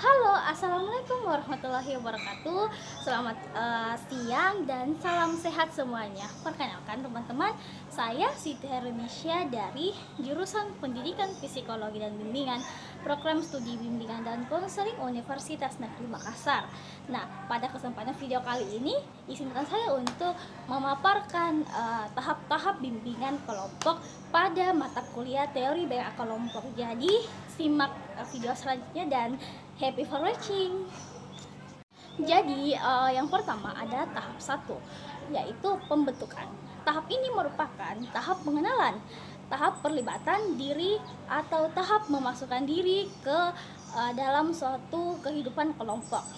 Halo, assalamualaikum warahmatullahi wabarakatuh. Selamat siang dan salam sehat semuanya. Perkenalkan teman-teman, saya Siti Hernisya dari jurusan Pendidikan Psikologi dan Bimbingan, Program Studi Bimbingan dan Konseling Universitas Negeri Makassar. Nah, pada kesempatan video kali ini, izinkan saya untuk memaparkan tahap-tahap bimbingan kelompok pada mata kuliah teori BA kelompok. Jadi, simak video selanjutnya dan happy for watching. Jadi yang pertama ada tahap 1, yaitu pembentukan. Tahap ini merupakan tahap pengenalan, tahap perlibatan diri atau tahap memasukkan diri ke dalam suatu kehidupan kelompok.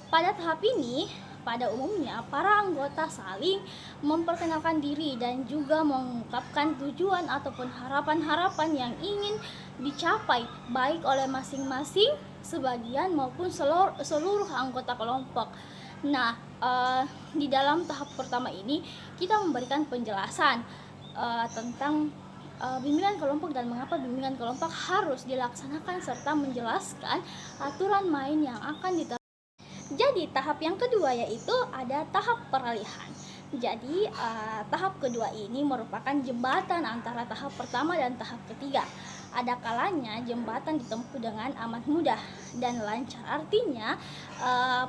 Pada tahap ini, pada umumnya para anggota saling memperkenalkan diri dan juga mengungkapkan tujuan ataupun harapan-harapan yang ingin dicapai baik oleh masing-masing sebagian maupun seluruh anggota kelompok. Nah, di dalam tahap pertama ini kita memberikan penjelasan tentang bimbingan kelompok dan mengapa bimbingan kelompok harus dilaksanakan serta menjelaskan aturan main yang akan diterapkan. Jadi tahap yang kedua yaitu ada tahap peralihan. Jadi tahap kedua ini merupakan jembatan antara tahap pertama dan tahap ketiga. Ada kalanya jembatan ditempuh dengan amat mudah dan lancar. Artinya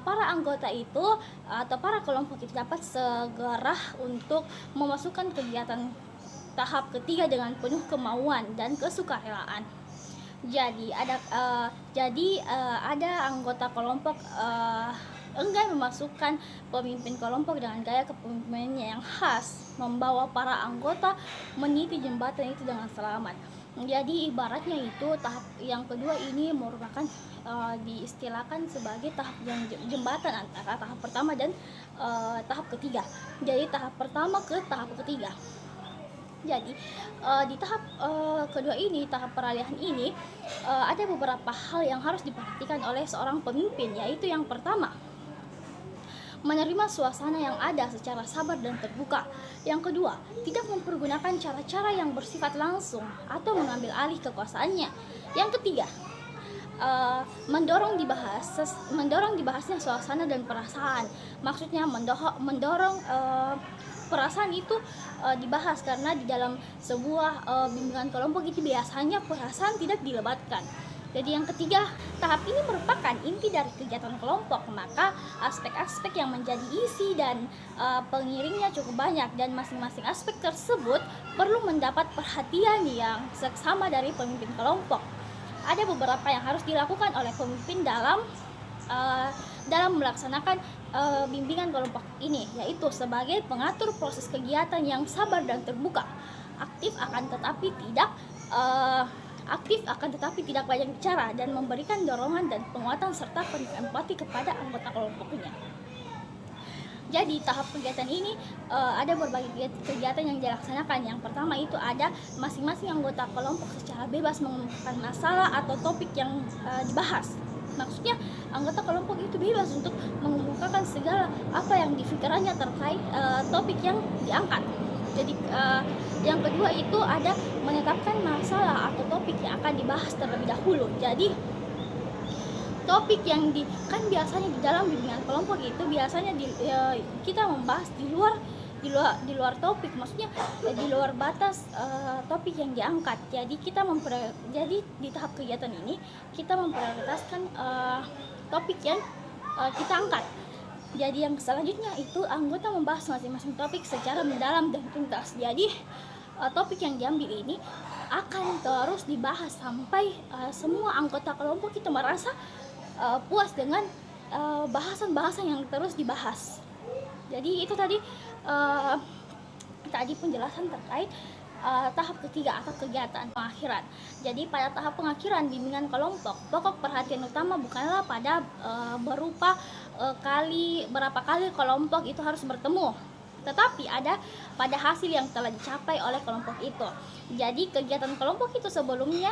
para anggota itu atau para kelompok itu dapat segera untuk memasukkan kegiatan tahap ketiga dengan penuh kemauan dan kesukarelaan. Jadi ada anggota kelompok enggan memasukkan pemimpin kelompok dengan gaya kepemimpinannya yang khas, membawa para anggota meniti jembatan itu dengan selamat. Jadi ibaratnya itu tahap yang kedua ini merupakan diistilahkan sebagai tahap yang jembatan antara tahap pertama dan tahap ketiga. Jadi tahap pertama ke tahap ketiga. Jadi di tahap kedua ini, tahap peralihan ini, ada beberapa hal yang harus diperhatikan oleh seorang pemimpin, yaitu yang pertama, menerima suasana yang ada secara sabar dan terbuka. Yang kedua, tidak mempergunakan cara-cara yang bersifat langsung atau mengambil alih kekuasaannya. Yang ketiga, mendorong dibahasnya suasana dan perasaan. Maksudnya mendorong perasaan itu dibahas, karena di dalam sebuah bimbingan kelompok itu biasanya perasaan tidak dilebatkan. Jadi yang ketiga, tahap ini merupakan inti dari kegiatan kelompok, maka aspek-aspek yang menjadi isi dan pengiringnya cukup banyak, dan masing-masing aspek tersebut perlu mendapat perhatian yang seksama dari pemimpin kelompok. Ada beberapa yang harus dilakukan oleh pemimpin dalam melaksanakan bimbingan kelompok ini, yaitu sebagai pengatur proses kegiatan yang sabar dan terbuka, aktif akan tetapi tidak banyak bicara, dan memberikan dorongan dan penguatan serta penuh empati kepada anggota kelompoknya. Jadi tahap kegiatan ini ada berbagai kegiatan yang dilaksanakan. Yang pertama itu ada masing-masing anggota kelompok secara bebas mengemukakan masalah atau topik yang dibahas. Maksudnya anggota kelompok itu bebas untuk mengemukakan segala apa yang dipikirannya terkait topik yang diangkat. Jadi yang kedua itu ada menetapkan masalah atau topik yang akan dibahas terlebih dahulu. Jadi topik yang kan biasanya di dalam bimbingan kelompok itu biasanya kita membahas di luar topik, maksudnya di luar batas topik yang diangkat. Jadi di tahap kegiatan ini kita memprioritaskan topik yang kita angkat. Jadi yang selanjutnya itu anggota membahas masing-masing topik secara mendalam dan tuntas. Jadi topik yang diambil ini akan terus dibahas sampai semua anggota kelompok itu merasa puas dengan bahasan-bahasan yang terus dibahas. Jadi itu tadi penjelasan terkait tahap ketiga atau kegiatan pengakhiran. Jadi pada tahap pengakhiran bimbingan kelompok, pokok perhatian utama bukanlah pada berupa berapa kali kelompok itu harus bertemu, tetapi ada pada hasil yang telah dicapai oleh kelompok itu. Jadi kegiatan kelompok itu sebelumnya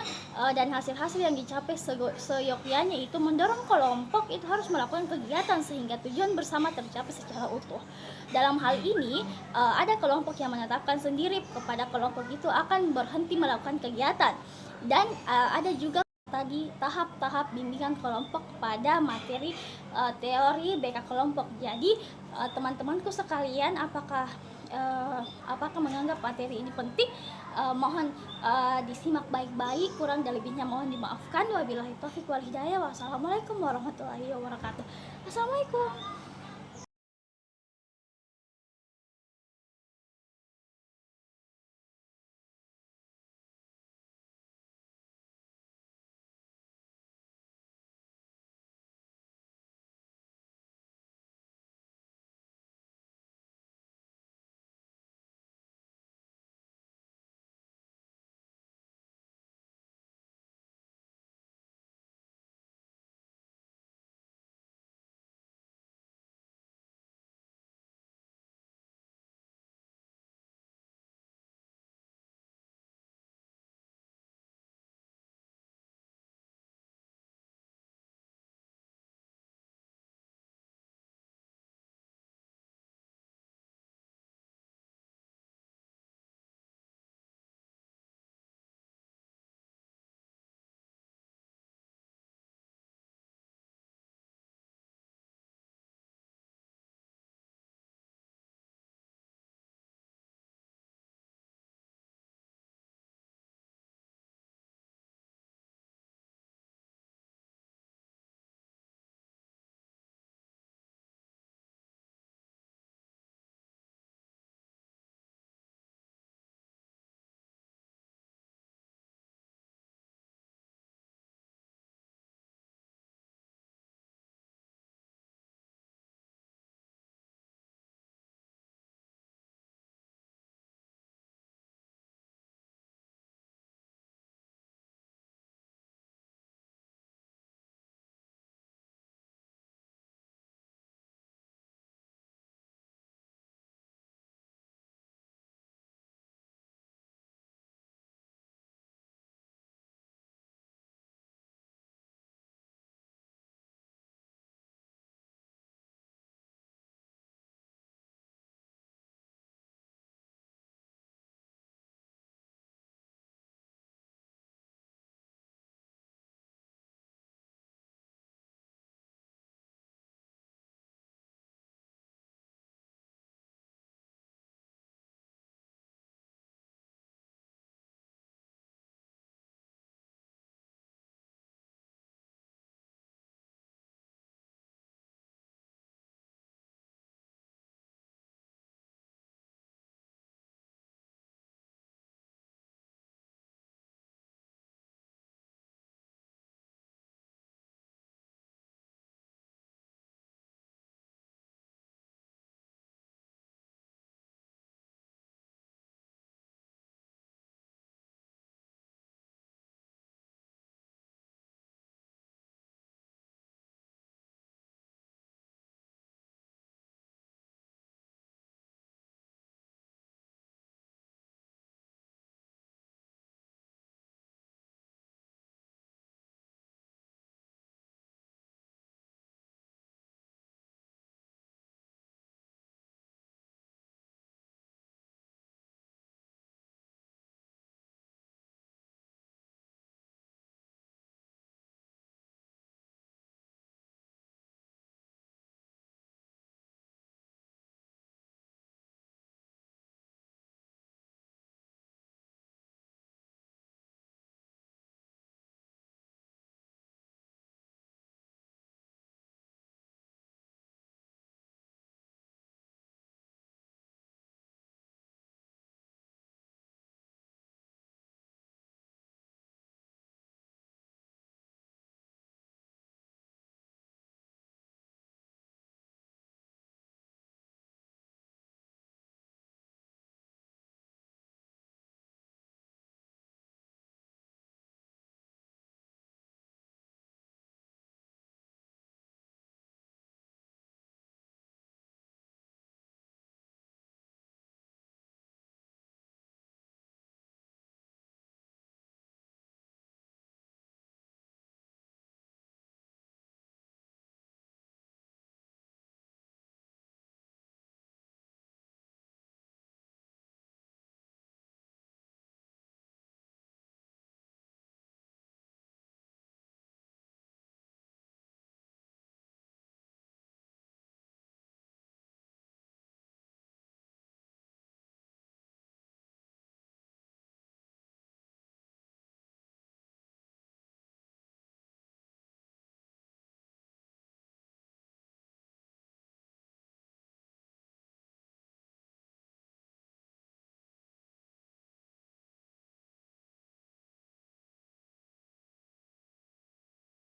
dan hasil-hasil yang dicapai seyogyanya itu mendorong kelompok itu harus melakukan kegiatan sehingga tujuan bersama tercapai secara utuh. Dalam hal ini ada kelompok yang menetapkan sendiri kepada kelompok itu akan berhenti melakukan kegiatan, dan ada juga tadi tahap-tahap bimbingan kelompok pada materi teori BK kelompok. Jadi teman-temanku sekalian, apakah menganggap materi ini penting? Mohon disimak baik-baik, kurang dan lebihnya mohon dimaafkan. Wabillahi taufiq wal hidayah. Wassalamualaikum warahmatullahi wabarakatuh. Assalamualaikum.